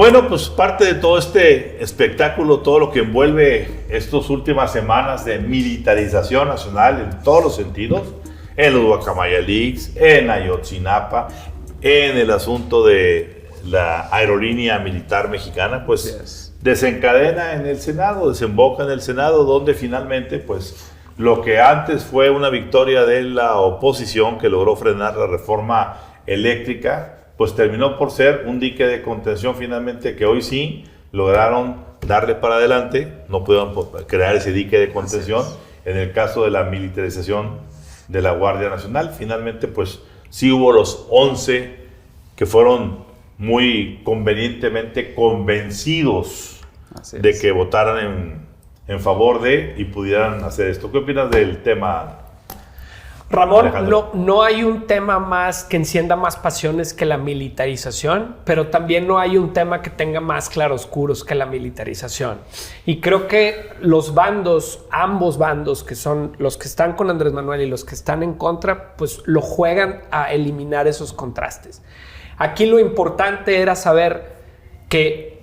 bueno, pues parte de todo este espectáculo, todo lo que envuelve estas últimas semanas de militarización nacional en todos los sentidos, en los Guacamaya Leaks, en Ayotzinapa, en el asunto de la aerolínea militar mexicana, pues desencadena en el Senado, desemboca en el Senado, donde finalmente, pues lo que antes fue una victoria de la oposición que logró frenar la reforma eléctrica, pues terminó por ser un dique de contención finalmente que hoy sí lograron darle para adelante, no pudieron crear ese dique de contención. En el caso de la militarización de la Guardia Nacional, finalmente pues sí hubo los 11 que fueron muy convenientemente convencidos de que votaran en favor de y pudieran hacer esto. ¿Qué opinas del tema? Ramón, no hay un tema más que encienda más pasiones que la militarización, pero también no hay un tema que tenga más claroscuros que la militarización. Y creo que los bandos, ambos bandos, que son los que están con Andrés Manuel y los que están en contra, pues lo juegan a eliminar esos contrastes. Aquí lo importante era saber que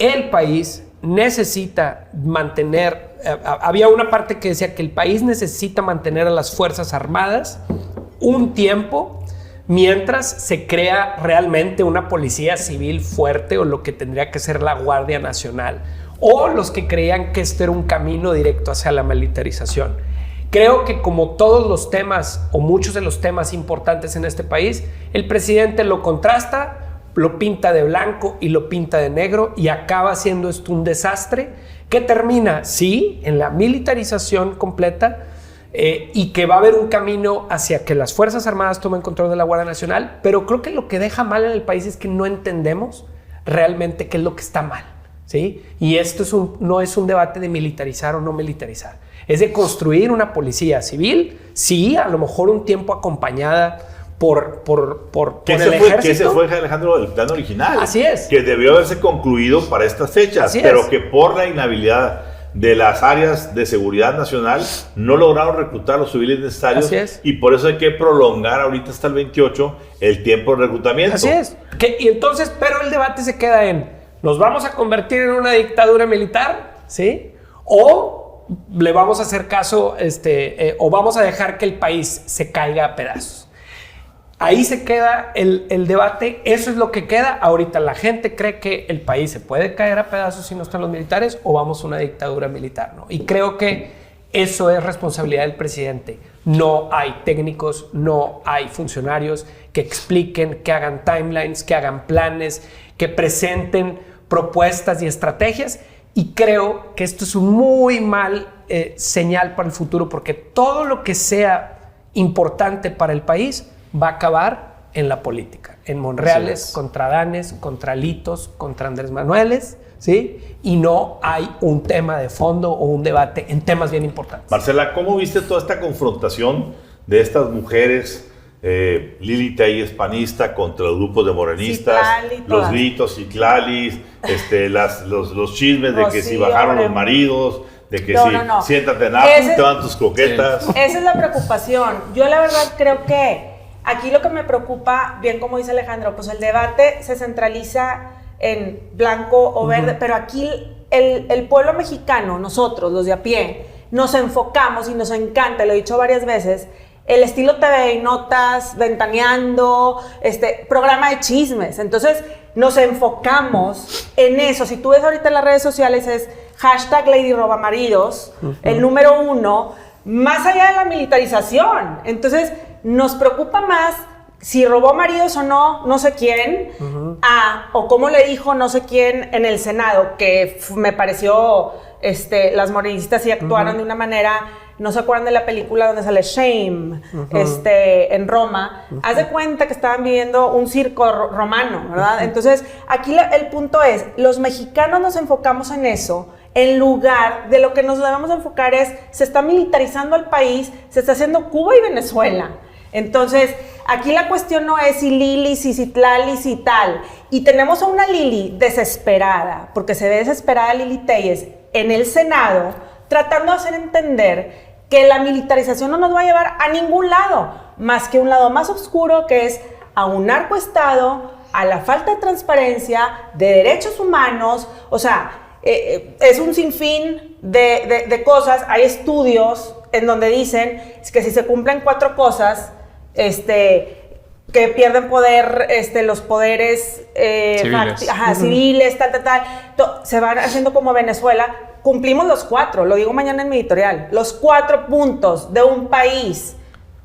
el país necesita mantener. Había una parte que decía que el país necesita mantener a las Fuerzas Armadas un tiempo mientras se crea realmente una policía civil fuerte o lo que tendría que ser la Guardia Nacional, o los que creían que este era un camino directo hacia la militarización. Creo que como todos los temas o muchos de los temas importantes en este país, el presidente lo contrasta, lo pinta de blanco y lo pinta de negro y acaba siendo esto un desastre que termina, sí, en la militarización completa y que va a haber un camino hacia que las Fuerzas Armadas tomen control de la Guardia Nacional, pero creo que lo que deja mal en el país es que no entendemos realmente qué es lo que está mal, ¿sí? Y esto no es un debate de militarizar o no militarizar, es de construir una policía civil, sí, a lo mejor un tiempo acompañada por el ejército. Que ese fue, Alejandro, el plan original. Así es. Que debió haberse concluido para estas fechas, pero que por la inhabilidad de las áreas de seguridad nacional no lograron reclutar los civiles necesarios. Así es. Y por eso hay que prolongar ahorita hasta el 28 el tiempo de reclutamiento. Así es. Y entonces, pero el debate se queda en, ¿nos vamos a convertir en una dictadura militar? ¿Sí? ¿O le vamos a hacer caso o vamos a dejar que el país se caiga a pedazos? Ahí se queda el debate, eso es lo que queda. Ahorita la gente cree que el país se puede caer a pedazos si no están los militares o vamos a una dictadura militar, ¿no? Y creo que eso es responsabilidad del presidente. No hay técnicos, no hay funcionarios que expliquen, que hagan timelines, que hagan planes, que presenten propuestas y estrategias. Y creo que esto es un muy mal señal para el futuro, porque todo lo que sea importante para el país va a acabar en la política, en Monreales, contra Danes, contra Litos, contra Andrés Manueles, ¿sí? Y no hay un tema de fondo o un debate en temas bien importantes. Marcela, ¿cómo viste toda esta confrontación de estas mujeres, Lili Telles panista contra los grupos de morenistas, los Litos, Citlalis, los chismes de que si bajaron los maridos, de que siéntate en Apple, te dan tus croquetas? Sí. Esa es la preocupación. Yo la verdad creo que aquí lo que me preocupa, bien como dice Alejandro, pues el debate se centraliza en blanco o verde, pero aquí el pueblo mexicano, nosotros, los de a pie, nos enfocamos y nos encanta, lo he dicho varias veces, el estilo TV y notas, ventaneando, programa de chismes. Entonces nos enfocamos en eso. Si tú ves ahorita en las redes sociales es #LadyRobamaridos, el número 1, más allá de la militarización. Entonces nos preocupa más si robó maridos o no, no sé quién, o cómo le dijo no sé quién en el Senado, que me pareció, las morenistas sí actuaron de una manera, no se acuerdan de la película donde sale Shame, en Roma, haz de cuenta que estaban viviendo un circo romano, ¿verdad? Entonces, aquí el punto es, los mexicanos nos enfocamos en eso, en lugar de lo que nos debemos enfocar es, se está militarizando el país, se está haciendo Cuba y Venezuela. Entonces, aquí la cuestión no es si Lili, si Citlali, si tal. Y tenemos a una Lili desesperada, porque se ve desesperada Lili Telles en el Senado, tratando de hacer entender que la militarización no nos va a llevar a ningún lado, más que un lado más oscuro, que es a un narcoestado, a la falta de transparencia, de derechos humanos, o sea, es un sinfín de cosas. Hay estudios en donde dicen que si se cumplen 4 cosas, que pierden poder los poderes civiles, civiles, se van haciendo como Venezuela. Cumplimos los 4, lo digo mañana en mi editorial, los 4 puntos de un país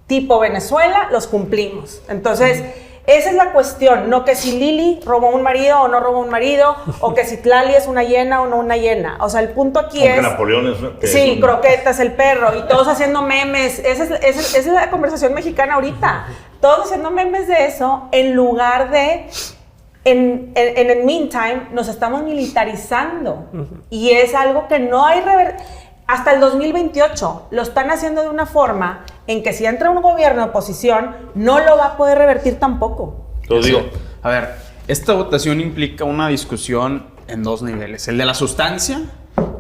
tipo Venezuela los cumplimos. Entonces, esa es la cuestión, no que si Lili robó un marido o no robó un marido, o que si Tlali es una hiena o no una hiena. O sea, el punto aquí es... Napoleón sí, croquetas, el perro, y todos haciendo memes. Esa es la conversación mexicana ahorita. Todos haciendo memes de eso, en lugar de... En el meantime, nos estamos militarizando. Y es algo que no hay... Hasta el 2028 lo están haciendo de una forma en que si entra un gobierno de oposición, no lo va a poder revertir tampoco. Entonces digo, a ver, esta votación implica una discusión en 2 niveles, el de la sustancia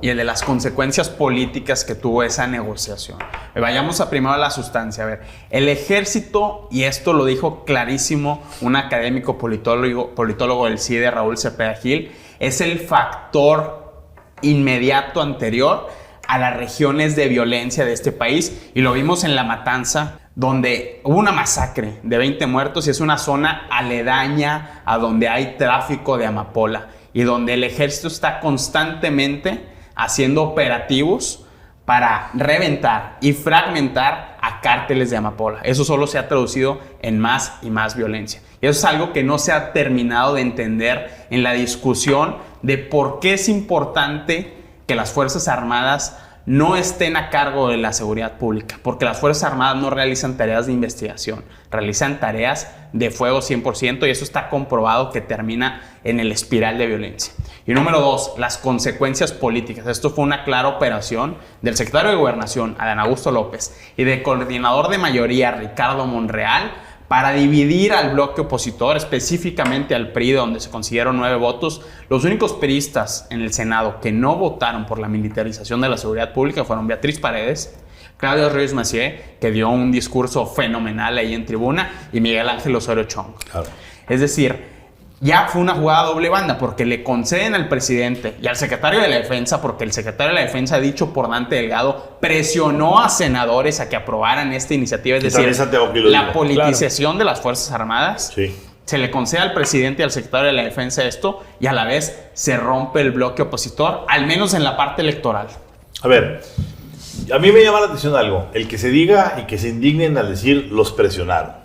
y el de las consecuencias políticas que tuvo esa negociación. Vayamos primero a la sustancia. A ver, el ejército, y esto lo dijo clarísimo un académico politólogo del CIDE, Raúl Cepeda Gil, es el factor inmediato anterior a las regiones de violencia de este país, y lo vimos en La Matanza, donde hubo una masacre de 20 muertos y es una zona aledaña a donde hay tráfico de amapola y donde el ejército está constantemente haciendo operativos para reventar y fragmentar a cárteles de amapola. Eso solo se ha traducido en más y más violencia. Y eso es algo que no se ha terminado de entender en la discusión de por qué es importante que las Fuerzas Armadas no estén a cargo de la seguridad pública, porque las Fuerzas Armadas no realizan tareas de investigación, realizan tareas de fuego 100%, y eso está comprobado que termina en el espiral de violencia. Y número 2, las consecuencias políticas. Esto fue una clara operación del secretario de Gobernación, Adán Augusto López, y del coordinador de mayoría, Ricardo Monreal, para dividir al bloque opositor, específicamente al PRI, donde se consiguieron 9 votos. Los únicos priistas en el Senado que no votaron por la militarización de la seguridad pública fueron Beatriz Paredes, Claudio Ruiz Massieu, que dio un discurso fenomenal ahí en tribuna, y Miguel Ángel Osorio Chong. Claro. Es decir, ya fue una jugada doble banda, porque le conceden al presidente y al secretario de la Defensa, porque el secretario de la Defensa, dicho por Dante Delgado, presionó a senadores a que aprobaran esta iniciativa, es decir, la politización de las Fuerzas Armadas. Sí. Se le concede al presidente y al secretario de la Defensa esto, y a la vez se rompe el bloque opositor, al menos en la parte electoral. A ver, a mí me llama la atención algo, el que se diga y que se indignen al decir los presionaron.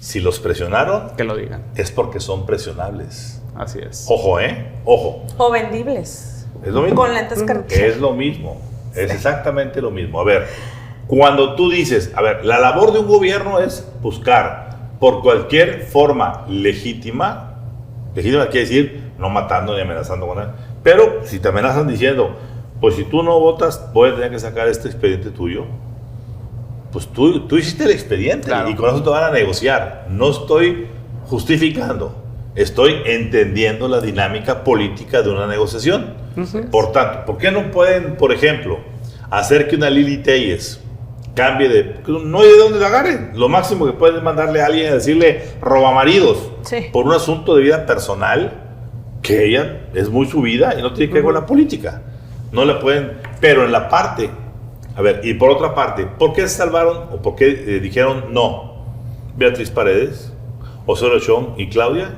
Si los presionaron, que lo digan. Es porque son presionables. Así es. Ojo, ojo. O vendibles. Es lo mismo. Con lentes cartilla. Es lo mismo. Es exactamente lo mismo. A ver, cuando tú dices, a ver, la labor de un gobierno es buscar por cualquier forma legítima quiere decir no matando ni amenazando con él, pero si te amenazan diciendo, pues si tú no votas, voy a tener que sacar este expediente tuyo. Pues tú hiciste el expediente, claro, y con eso te van a negociar. No estoy justificando, estoy entendiendo la dinámica política de una negociación. Por tanto, ¿por qué no pueden, por ejemplo, hacer que una Lili Telles cambie de... No hay de dónde la agarren? Lo máximo que pueden es mandarle a alguien a decirle robamaridos, sí, por un asunto de vida personal, que ella es muy su vida y no tiene que ver con la política. No le pueden... Pero en la parte... A ver, y por otra parte, ¿por qué se salvaron o por qué dijeron no? Beatriz Paredes, Osorio Chong y Claudia.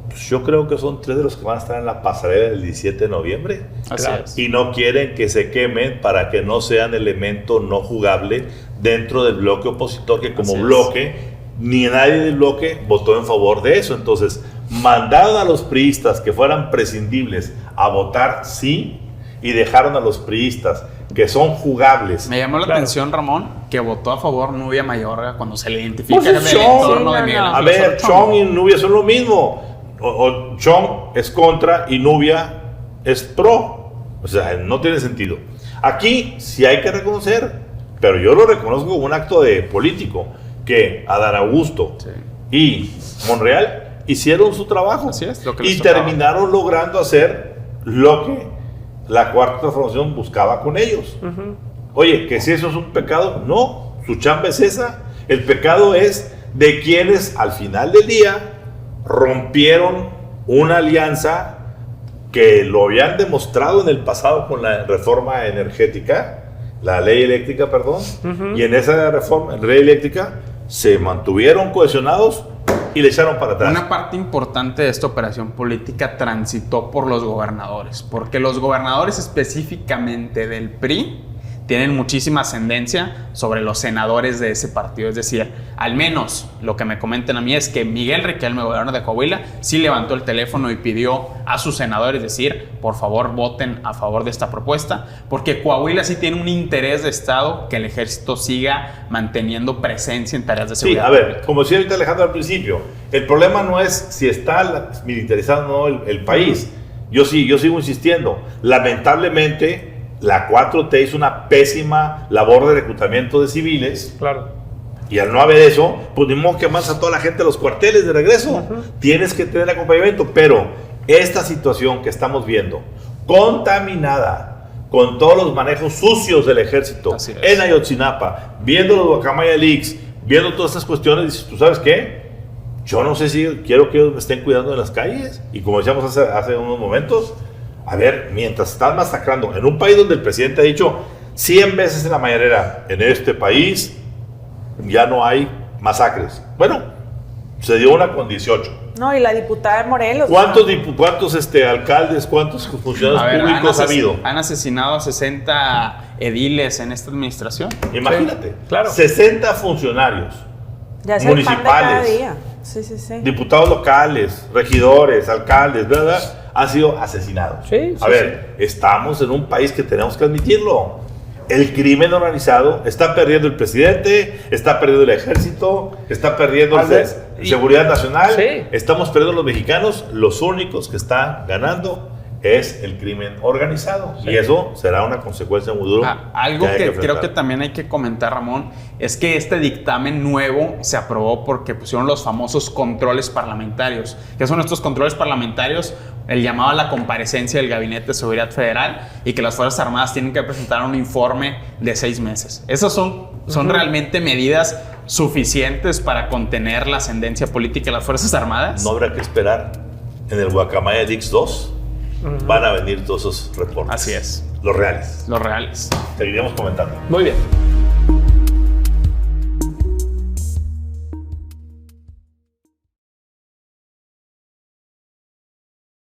Pues yo creo que son 3 de los que van a estar en la pasarela del 17 de noviembre. Claro. Y no quieren que se quemen para que no sean elemento no jugable dentro del bloque opositor, que como bloque, ni nadie del bloque votó en favor de eso. Entonces, mandaron a los priistas que fueran prescindibles a votar sí, y dejaron a los priistas que son jugables. Me llamó la atención, Ramón, que votó a favor Nubia Mayorga cuando se le identifica en el entorno de Miguel Ángel. A ver, Chong y Nubia son lo mismo. O Chong es contra y Nubia es pro. O sea, no tiene sentido. Aquí sí hay que reconocer, pero yo lo reconozco como un acto de político, que Adán Augusto y Monreal hicieron su trabajo. Así es, lo que y terminaron logrando hacer lo que la Cuarta Transformación buscaba con ellos. Oye, que si eso es un pecado, no, su chamba es esa. El pecado es de quienes al final del día rompieron una alianza que lo habían demostrado en el pasado con la reforma energética, la ley eléctrica, perdón, y en esa reforma, ley eléctrica, se mantuvieron cohesionados y le echaron para atrás. Una parte importante de esta operación política transitó por los gobernadores, porque los gobernadores específicamente del PRI tienen muchísima ascendencia sobre los senadores de ese partido. Es decir, al menos lo que me comentan a mí es que Miguel Riquelme, gobernador de Coahuila, sí levantó el teléfono y pidió a sus senadores decir, por favor, voten a favor de esta propuesta, porque Coahuila sí tiene un interés de Estado que el ejército siga manteniendo presencia en tareas de seguridad. Sí, a ver, como decía ahorita Alejandro al principio, el problema no es si está militarizado o no el país. Yo sigo insistiendo. Lamentablemente, la 4T hizo una pésima labor de reclutamiento de civiles. Claro. Y al no haber eso, pues ni modo que mandas a toda la gente a los cuarteles de regreso. Tienes que tener acompañamiento. Pero esta situación que estamos viendo, contaminada, con todos los manejos sucios del ejército, en Ayotzinapa, viendo los Guacamaya Leaks, viendo todas estas cuestiones, dices, ¿tú sabes qué? Yo no sé si quiero que ellos me estén cuidando en las calles. Y como decíamos hace unos momentos, a ver, mientras estás masacrando en un país donde el presidente ha dicho 100 veces en la mañanera, en este país ya no hay masacres. Bueno, se dio una con 18. No, y la diputada de Morelos. ¿Cuántos alcaldes, cuántos funcionarios públicos ha habido? Han asesinado a 60 ediles en esta administración. Imagínate, Sí, claro. 60 funcionarios Ya es el pan de cada municipales, día. Sí. diputados locales, regidores, alcaldes, ¿verdad? Han sido asesinados. Sí, A ver, estamos en un país que tenemos que admitirlo. El crimen organizado está perdiendo el presidente, está perdiendo el ejército, está perdiendo la seguridad nacional, Sí. estamos perdiendo los mexicanos. Los únicos que están ganando es el crimen organizado. Sí. Y eso será una consecuencia muy dura. Algo hay que enfrentar. creo que también hay que comentar, Ramón, es que este dictamen nuevo se aprobó porque pusieron los famosos controles parlamentarios. ¿Qué son estos controles parlamentarios? El llamado a la comparecencia del Gabinete de Seguridad Federal y que las Fuerzas Armadas tienen que presentar un informe de 6 meses. Esas son realmente medidas suficientes para contener la ascendencia política de las Fuerzas Armadas. No habrá que esperar. En el Guacamaya Leaks 2 van a venir todos esos reportes. Así es. Los reales. Los reales. Seguiremos comentando. Muy bien.